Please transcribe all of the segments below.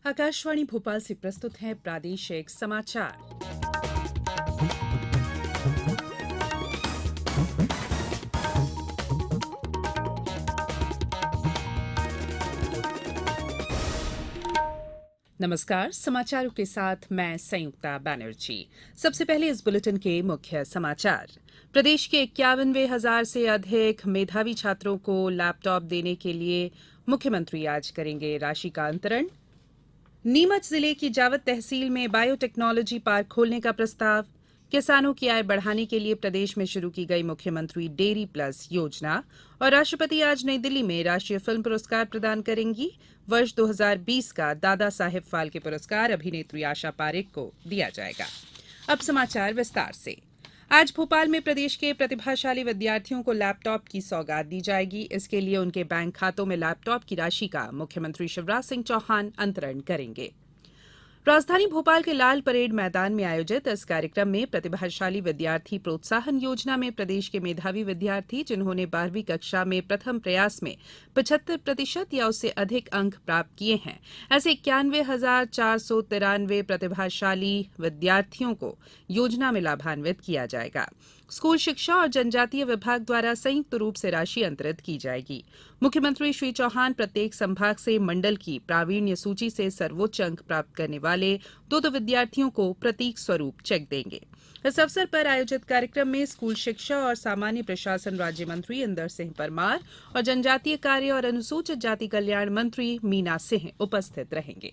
आकाशवाणी भोपाल से प्रस्तुत है प्रादेशिक समाचार। नमस्कार, समाचारों के साथ मैं संयुक्ता बैनर्जी। सबसे पहले इस बुलेटिन के मुख्य समाचार। प्रदेश के 51,000 से अधिक मेधावी छात्रों को लैपटॉप देने के लिए मुख्यमंत्री आज करेंगे राशि का अंतरण। नीमच जिले की जावद तहसील में बायोटेक्नोलॉजी पार्क खोलने का प्रस्ताव। किसानों की आय बढ़ाने के लिए प्रदेश में शुरू की गई मुख्यमंत्री डेयरी प्लस योजना। और राष्ट्रपति आज नई दिल्ली में राष्ट्रीय फिल्म पुरस्कार प्रदान करेंगी। वर्ष 2020 का दादा साहेब फाल्के पुरस्कार अभिनेत्री आशा पारेख को दिया जाएगा। अब समाचार विस्तार से। आज भोपाल में प्रदेश के प्रतिभाशाली विद्यार्थियों को लैपटॉप की सौगात दी जाएगी। इसके लिए उनके बैंक खातों में लैपटॉप की राशि का मुख्यमंत्री शिवराज सिंह चौहान अंतरण करेंगे। राजधानी भोपाल के लाल परेड मैदान में आयोजित इस कार्यक्रम में प्रतिभाशाली विद्यार्थी प्रोत्साहन योजना में प्रदेश के मेधावी विद्यार्थी जिन्होंने 12वीं कक्षा में प्रथम प्रयास में 75% या उससे अधिक अंक प्राप्त किए हैं, ऐसे 91,493 प्रतिभाशाली विद्यार्थियों को योजना में लाभान्वित किया जाएगा। स्कूल शिक्षा और जनजातीय विभाग द्वारा संयुक्त रूप से राशि अंतरित की जाएगी। मुख्यमंत्री श्री चौहान प्रत्येक संभाग से मंडल की प्रावीण्य सूची से सर्वोच्च अंक प्राप्त करने वाले दो विद्यार्थियों को प्रतीक स्वरूप चेक देंगे। इस अवसर पर आयोजित कार्यक्रम में स्कूल शिक्षा और सामान्य प्रशासन राज्य मंत्री इंदर सिंह परमार और जनजातीय कार्य और अनुसूचित जाति कल्याण मंत्री मीना सिंह उपस्थित रहेंगे।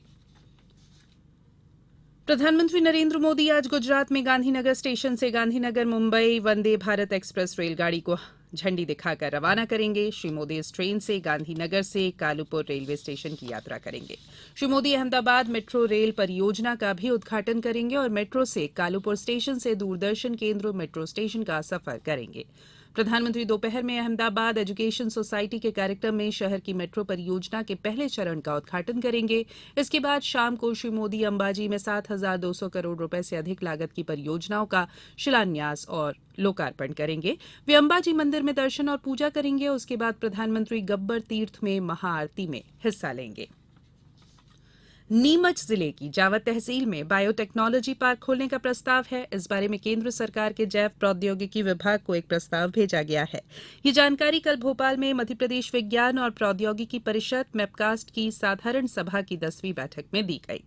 प्रधानमंत्री नरेंद्र मोदी आज गुजरात में गांधीनगर स्टेशन से गांधीनगर मुंबई वंदे भारत एक्सप्रेस रेलगाड़ी को झंडी दिखाकर रवाना करेंगे। श्री मोदी इस ट्रेन से गांधीनगर से कालूपुर रेलवे स्टेशन की यात्रा करेंगे। श्री मोदी अहमदाबाद मेट्रो रेल परियोजना का भी उद्घाटन करेंगे और मेट्रो से कालूपुर स्टेशन से दूरदर्शन केंद्र मेट्रो स्टेशन का सफर करेंगे। प्रधानमंत्री दोपहर में अहमदाबाद एजुकेशन सोसाइटी के कार्यक्रम में शहर की मेट्रो परियोजना के पहले चरण का उद्घाटन करेंगे। इसके बाद शाम को श्री मोदी अंबाजी में 7,200 करोड़ रुपए से अधिक लागत की परियोजनाओं का शिलान्यास और लोकार्पण करेंगे। वे अंबाजी मंदिर में दर्शन और पूजा करेंगे। उसके बाद प्रधानमंत्री गब्बर तीर्थ में महाआरती में हिस्सा लेंगे। नीमच जिले की जावद तहसील में बायोटेक्नोलॉजी पार्क खोलने का प्रस्ताव है। इस बारे में केंद्र सरकार के जैव प्रौद्योगिकी विभाग को एक प्रस्ताव भेजा गया है। ये जानकारी कल भोपाल में मध्यप्रदेश विज्ञान और प्रौद्योगिकी परिषद मैपकास्ट की साधारण सभा की 10वीं बैठक में दी गई।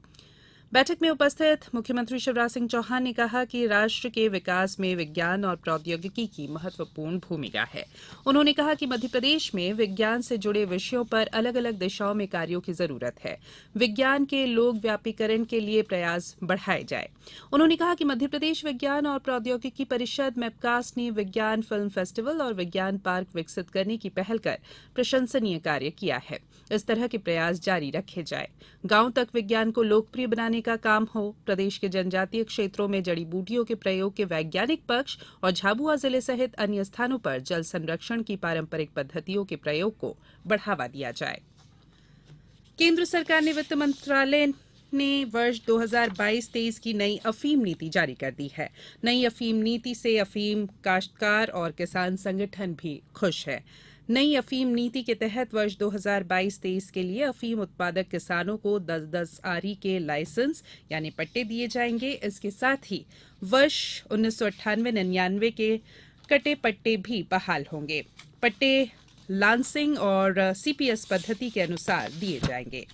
बैठक में उपस्थित मुख्यमंत्री शिवराज सिंह चौहान ने कहा कि राष्ट्र के विकास में विज्ञान और प्रौद्योगिकी की महत्वपूर्ण भूमिका है। उन्होंने कहा कि मध्यप्रदेश में विज्ञान से जुड़े विषयों पर अलग अलग दिशाओं में कार्यों की जरूरत है। विज्ञान के लोक व्यापीकरण के लिए प्रयास बढ़ाए जाए। उन्होंने कहा कि मध्यप्रदेश विज्ञान और प्रौद्योगिकी परिषद मैपकास्ट ने विज्ञान फिल्म फेस्टिवल और विज्ञान पार्क विकसित करने की पहल कर प्रशंसनीय कार्य किया है। इस तरह के प्रयास जारी रखे जाए। गांव तक विज्ञान को लोकप्रिय बनाने का काम हो। प्रदेश के जनजातीय क्षेत्रों में जड़ी बूटियों के प्रयोग के वैज्ञानिक पक्ष और झाबुआ जिले सहित अन्य स्थानों पर जल संरक्षण की पारंपरिक पद्धतियों के प्रयोग को बढ़ावा दिया जाए। केंद्र सरकार ने वित्त मंत्रालय ने वर्ष 2022-23 की नई अफीम नीति जारी कर दी है। नई अफीम नीति से अफीम काश्तकार और किसान संगठन भी खुश है। नई अफीम नीति के तहत वर्ष 2022-23 के लिए अफीम उत्पादक किसानों को 10-10 आरी के लाइसेंस यानी पट्टे दिए जाएंगे। इसके साथ ही वर्ष 1998-99 के कटे पट्टे भी बहाल होंगे। पट्टे लांसिंग और सीपीएस पद्धति के अनुसार दिए जाएंगे।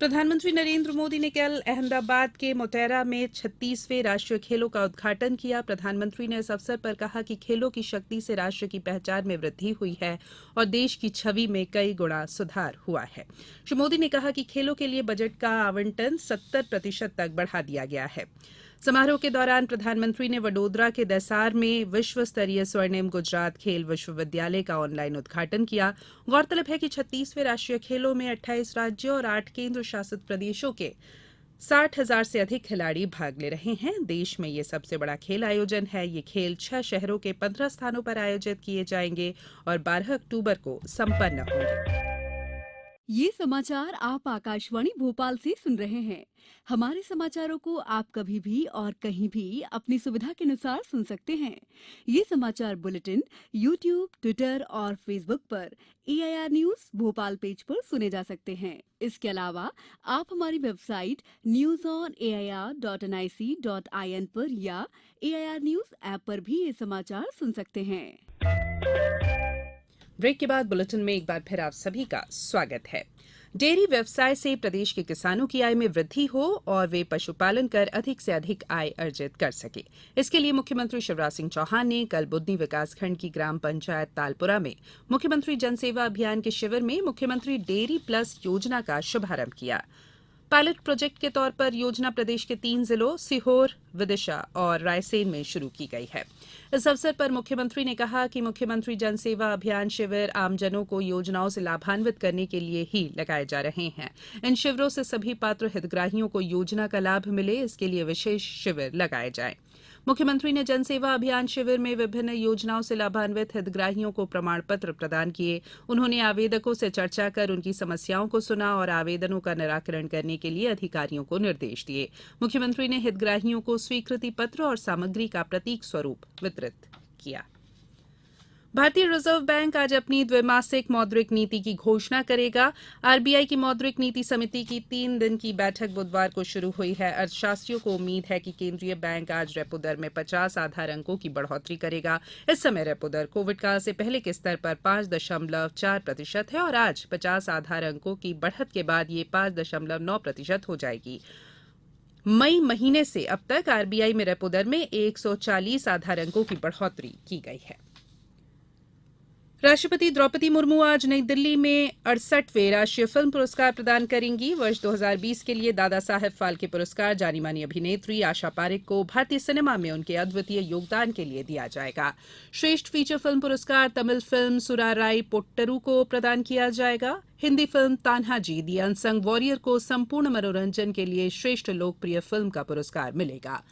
प्रधानमंत्री नरेंद्र मोदी ने कल अहमदाबाद के मोटेरा में 36वें राष्ट्रीय खेलों का उद्घाटन किया। प्रधानमंत्री ने इस अवसर पर कहा कि खेलों की शक्ति से राष्ट्र की पहचान में वृद्धि हुई है और देश की छवि में कई गुना सुधार हुआ है। श्री मोदी ने कहा कि खेलों के लिए बजट का आवंटन 70% तक बढ़ा दिया गया है। समारोह के दौरान प्रधानमंत्री ने वडोदरा के देसार में विश्व स्तरीय स्वर्णिम गुजरात खेल विश्वविद्यालय का ऑनलाइन उद्घाटन किया। गौरतलब है कि 36वें राष्ट्रीय खेलों में 28 राज्यों और 8 केंद्र शासित प्रदेशों के 60,000 से अधिक खिलाड़ी भाग ले रहे हैं। देश में ये सबसे बड़ा खेल आयोजन है। ये खेल 6 शहरों के 15 स्थानों पर आयोजित किए जाएंगे और 12 अक्टूबर को संपन्न होंगे। ये समाचार आप आकाशवाणी भोपाल से सुन रहे हैं। हमारे समाचारों को आप कभी भी और कहीं भी अपनी सुविधा के अनुसार सुन सकते हैं। ये समाचार बुलेटिन यूट्यूब, ट्विटर और फेसबुक पर एआईआर न्यूज भोपाल पेज पर सुने जा सकते हैं। इसके अलावा आप हमारी वेबसाइट newsonair.nic.in पर या एआईआर न्यूज ऐप पर भी ये समाचार सुन सकते हैं। ब्रेक के बाद बुलेटिन में एक बार फिर आप सभी का स्वागत है। डेयरी व्यवसाय से प्रदेश के किसानों की आय में वृद्धि हो और वे पशुपालन कर अधिक से अधिक आय अर्जित कर सके। इसके लिए मुख्यमंत्री शिवराज सिंह चौहान ने कल बुदनी विकासखंड की ग्राम पंचायत तालपुरा में मुख्यमंत्री जनसेवा अभियान के शिविर में मुख्यमंत्री डेयरी प्लस योजना का शुभारंभ किया। पायलट प्रोजेक्ट के तौर पर योजना प्रदेश के 3 जिलों सीहोर, विदिशा और रायसेन में शुरू की गई है। इस अवसर पर मुख्यमंत्री ने कहा कि मुख्यमंत्री जनसेवा अभियान शिविर आमजनों को योजनाओं से लाभान्वित करने के लिए ही लगाए जा रहे हैं। इन शिविरों से सभी पात्र हितग्राहियों को योजना का लाभ मिले, इसके लिए विशेष शिविर लगाए जाएं। मुख्यमंत्री ने जनसेवा अभियान शिविर में विभिन्न योजनाओं से लाभान्वित हितग्राहियों को प्रमाण पत्र प्रदान किए। उन्होंने आवेदकों से चर्चा कर उनकी समस्याओं को सुना और आवेदनों का निराकरण करने के लिए अधिकारियों को निर्देश दिए। मुख्यमंत्री ने हितग्राहियों को स्वीकृति पत्र और सामग्री का प्रतीक स्वरूप वितरित किया। भारतीय रिजर्व बैंक आज अपनी द्विमासिक मौद्रिक नीति की घोषणा करेगा। आरबीआई की मौद्रिक नीति समिति की 3 दिन की बैठक बुधवार को शुरू हुई है। अर्थशास्त्रियों को उम्मीद है कि केंद्रीय बैंक आज रेपो दर में 50 आधार अंकों की बढ़ोतरी करेगा। इस समय रेपो दर कोविड काल से पहले के स्तर पर 5.4% है और आज 50 आधार अंकों की बढ़त के बाद ये 5.9% हो जाएगी। मई महीने से अब तक आरबीआई में रेपो दर में 140 आधार अंकों की बढ़ोतरी की गई है। राष्ट्रपति द्रौपदी मुर्मू आज नई दिल्ली में 68वें राष्ट्रीय फिल्म पुरस्कार प्रदान करेंगी। वर्ष 2020 के लिए दादा साहेब फाल्के पुरस्कार जानी मानी अभिनेत्री आशा पारेख को भारतीय सिनेमा में उनके अद्वितीय योगदान के लिए दिया जाएगा। श्रेष्ठ फीचर फिल्म पुरस्कार तमिल फिल्म सुराराई पोट्टरू को प्रदान किया जाएगा। हिंदी फिल्म तान्हाजी दी अनसंग वॉरियर को संपूर्ण मनोरंजन के लिए श्रेष्ठ लोकप्रिय फिल्म का पुरस्कार मिलेगा।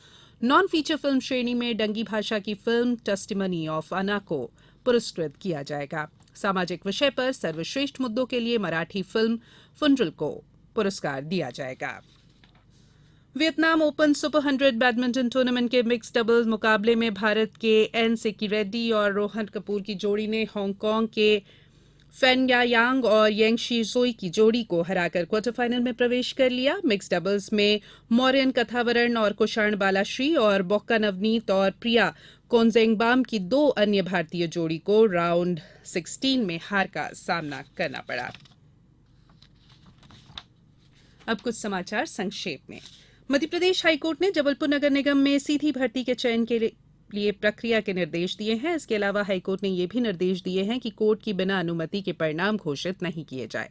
नॉन फीचर फिल्म श्रेणी में डंगी भाषा की फिल्म टेस्टिमनी ऑफ अना को पुरस्कृत किया जाएगा। सामाजिक विषय पर सर्वश्रेष्ठ मुद्दों के लिए मराठी फिल्म फुनड्रिल को पुरस्कार दिया जाएगा। Vietnam open super 100 badminton tournament के मिक्स डबल्स मुकाबले में भारत के एन सिक्की रेड्डी और रोहन कपूर की जोड़ी ने हांगकांग के फेन यायांग और येंग शीजोई की जोड़ी को हराकर क्वार्टर फाइनल में प्रवेश कर लिया। मिक्स डबल्स में मौर्यन कथावरण और कुषाण बालाश्री और बोक्का नवनीत और प्रिया कोनजेंगबाम की 2 अन्य भारतीय जोड़ी को राउंड 16 में हार का सामना करना पड़ा। अब कुछ समाचार संक्षेप में। मध्यप्रदेश हाईकोर्ट ने जबलपुर नगर निगम में सीधी भर्ती के चयन के लिए प्रक्रिया के निर्देश दिए हैं। इसके अलावा हाईकोर्ट ने यह भी निर्देश दिए हैं कि कोर्ट की बिना अनुमति के परिणाम घोषित नहीं किए जाए।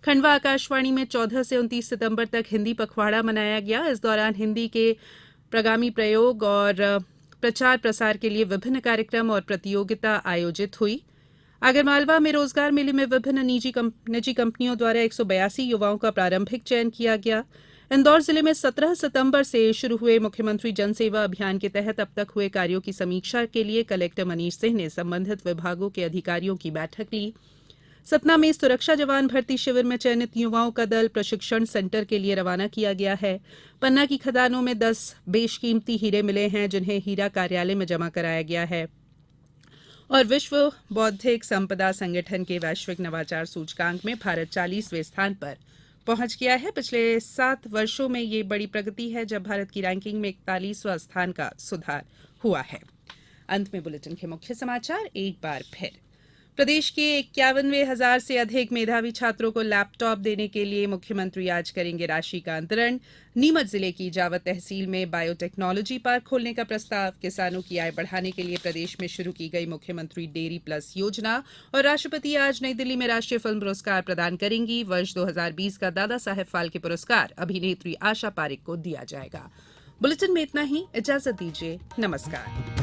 खंडवा आकाशवाणी में 14 से 29 सितंबर तक हिंदी पखवाड़ा मनाया गया। इस दौरान हिंदी के प्रगामी प्रयोग और प्रचार प्रसार के लिए विभिन्न कार्यक्रम और प्रतियोगिता आयोजित हुई। आगरमालवा में रोजगार मेले में विभिन्न निजी कंपनियों द्वारा 182 युवाओं का प्रारंभिक चयन किया गया। इंदौर जिले में 17 सितंबर से शुरू हुए मुख्यमंत्री जनसेवा अभियान के तहत अब तक हुए कार्यों की समीक्षा के लिए कलेक्टर मनीष सिंह ने संबंधित विभागों के अधिकारियों की बैठक ली। सतना में सुरक्षा जवान भर्ती शिविर में चयनित युवाओं का दल प्रशिक्षण सेंटर के लिए रवाना किया गया है। पन्ना की खदानों में 10 बेशकीमती हीरे मिले हैं, जिन्हें हीरा कार्यालय में जमा कराया गया है। और विश्व बौद्धिक संपदा संगठन के वैश्विक नवाचार सूचकांक में भारत 40वें स्थान पर पहुंच गया है। पिछले 7 वर्षों में ये बड़ी प्रगति है, जब भारत की रैंकिंग में 41वां स्थान का सुधार हुआ है। अंत में बुलेटिन के मुख्य समाचार एक बार फिर। प्रदेश के 51,000 से अधिक मेधावी छात्रों को लैपटॉप देने के लिए मुख्यमंत्री आज करेंगे राशि का अंतरण। नीमच जिले की जावत तहसील में बायोटेक्नोलॉजी पार्क खोलने का प्रस्ताव। किसानों की आय बढ़ाने के लिए प्रदेश में शुरू की गई मुख्यमंत्री डेयरी प्लस योजना। और राष्ट्रपति आज नई दिल्ली में राष्ट्रीय फिल्म पुरस्कार प्रदान करेंगी। वर्ष 2020 का दादा साहेब फाल्के पुरस्कार अभिनेत्री आशा पारेख को दिया जाएगा। बुलेटिन में इतना ही। इजाजत दीजिए। नमस्कार।